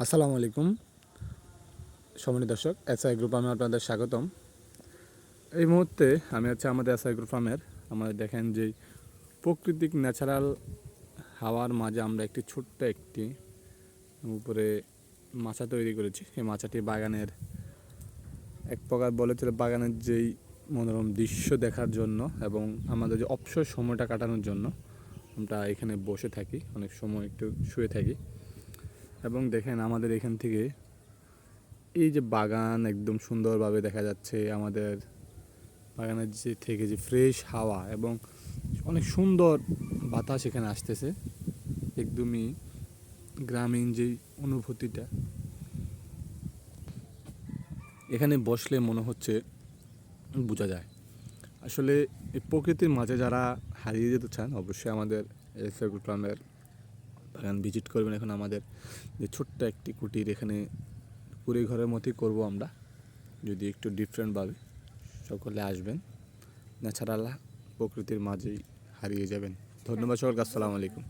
আসসালামু আলাইকুম সম্মানিত দর্শক, এসআই গ্রুপ ফার্মে আপনাদের স্বাগতম। এই মুহূর্তে আমি আমাদের এসআই গ্রুপ ফার্মের আমাদের দেখেন যে প্রাকৃতিক ন্যাচারাল হাওয়ার মাঝে আমরা ছোট্ট একটি উপরে মাচা তৈরি করেছি। এই মাচাটি বাগানের এক প্রকার বলে চলে বাগানের যেই মনোরম দৃশ্য দেখার জন্য এবং আমাদের যে অবসর সময়টা কাটানোর জন্য আমরা এখানে বসে থাকি, অনেক সময় একটু শুয়ে থাকি। এবং দেখেন আমাদের এখান থেকে এই যে বাগান একদম সুন্দরভাবে দেখা যাচ্ছে। আমাদের বাগানের যে ফ্রেশ হাওয়া এবং অনেক সুন্দর বাতাস এখানে আসতেছে। একদমই গ্রামীণ যেই অনুভূতিটা এখানে বসলে মনে হচ্ছে বোঝা যায়। আসলে এই প্রকৃতির মাঝে যারা হারিয়ে যেতে চান অবশ্যই আমাদের এসআই গ্রুপ ফার্মের বাগান ভিজিট করবেন। এখন আমাদের যে ছোট্ট একটি কুটির, এখানে কুড়ে ঘরের মতোই করবো আমরা, যদি একটু ডিফারেন্টভাবে। সকলে আসবেন, ন্যাচারাল প্রকৃতির মাঝেই হারিয়ে যাবেন। ধন্যবাদ সকলকে। আসসালামু আলাইকুম।